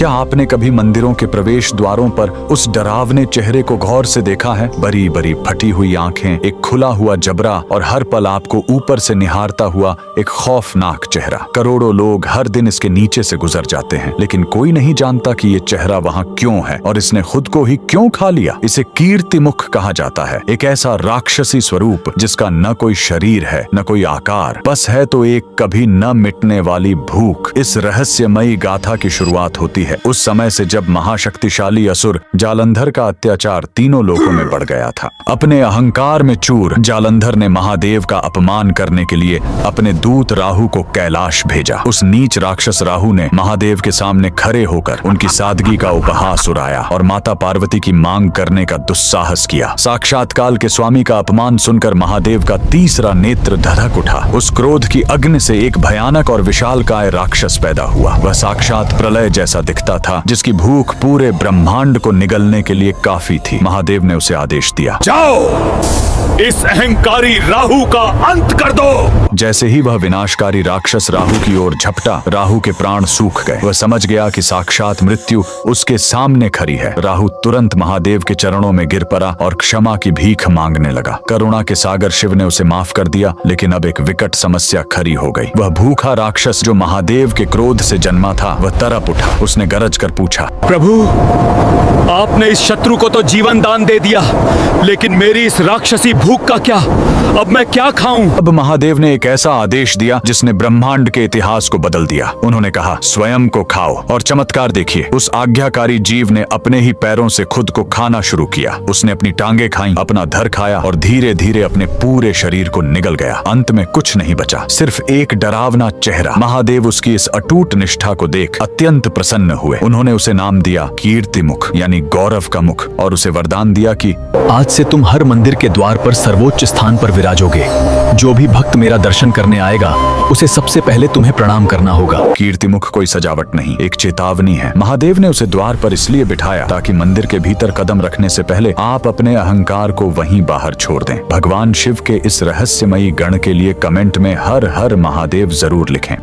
क्या आपने कभी मंदिरों के प्रवेश द्वारों पर उस डरावने चेहरे को गौर से देखा है? बड़ी बड़ी फटी हुई आंखें, एक खुला हुआ जबड़ा और हर पल आपको ऊपर से निहारता हुआ एक खौफनाक चेहरा। करोड़ों लोग हर दिन इसके नीचे से गुजर जाते हैं, लेकिन कोई नहीं जानता कि ये चेहरा वहाँ क्यों है और इसने खुद को ही क्यों खा लिया। इसे कीर्तिमुख कहा जाता है, एक ऐसा राक्षसी स्वरूप जिसका न कोई शरीर है न कोई आकार, बस है तो एक कभी न मिटने वाली भूख। इस रहस्यमयी गाथा की शुरुआत होती है उस समय से जब महाशक्तिशाली असुर जालंधर का अत्याचार तीनों लोकों में बढ़ गया था। अपने अहंकार में चूर जालंधर ने महादेव का अपमान करने के लिए अपने दूत राहु को कैलाश भेजा। उस नीच राक्षस राहु ने महादेव के सामने खड़े होकर उनकी सादगी का उपहास उड़ाया और माता पार्वती की मांग करने का दुस्साहस किया। साक्षात काल के स्वामी का अपमान सुनकर महादेव का तीसरा नेत्र धधक उठा। उस क्रोध की अग्नि से एक भयानक और विशालकाय राक्षस पैदा हुआ। वह साक्षात प्रलय जैसा दिखता था, जिसकी भूख पूरे ब्रह्मांड को निगलने के लिए काफी थी। महादेव ने उसे आदेश दिया, जाओ इस अहंकारी राहु का अंत कर दो। जैसे ही वह विनाशकारी राक्षस राहु की ओर झपटा, राहु के प्राण सूख गए। वह समझ गया कि साक्षात मृत्यु उसके सामने खड़ी है। राहु तुरंत महादेव के चरणों में गिर पड़ा और क्षमा की भीख मांगने लगा। करुणा के सागर शिव ने उसे माफ कर दिया, लेकिन अब एक विकट समस्या खड़ी हो गई। वह भूखा राक्षस जो महादेव के क्रोध से जन्मा था, वह तड़प उठा। उसने गरज कर पूछा, प्रभु, आपने इस शत्रु को तो जीवन दान दे दिया, लेकिन मेरी इस राक्षसी भूख का क्या? अब मैं क्या खाऊं? अब महादेव ने एक ऐसा आदेश दिया जिसने ब्रह्मांड के इतिहास को बदल दिया। उन्होंने कहा, स्वयं को खाओ। और चमत्कार देखिए, उस आज्ञाकारी जीव ने अपने ही पैरों से खुद को खाना शुरू किया। उसने अपनी टांगे खाई, अपना धड़ खाया और धीरे धीरे अपने पूरे शरीर को निगल गया। अंत में कुछ नहीं बचा, सिर्फ एक डरावना चेहरा। महादेव उसकी इस अटूट निष्ठा को देख अत्यंत प्रसन्न हुए। उन्होंने उसे नाम दिया कीर्तिमुख, यानी गौरव का मुख, और उसे वरदान दिया कि आज से तुम हर मंदिर के द्वार पर सर्वोच्च स्थान पर विराजोगे। जो भी भक्त मेरा दर्शन करने आएगा, उसे सबसे पहले तुम्हें प्रणाम करना होगा। कीर्तिमुख कोई सजावट नहीं, एक चेतावनी है। महादेव ने उसे द्वार पर इसलिए बिठाया ताकि मंदिर के भीतर कदम रखने से पहले आप अपने अहंकार को वहीं बाहर छोड़ दें। भगवान शिव के इस रहस्यमयी गण के लिए कमेंट में हर हर महादेव जरूर लिखें।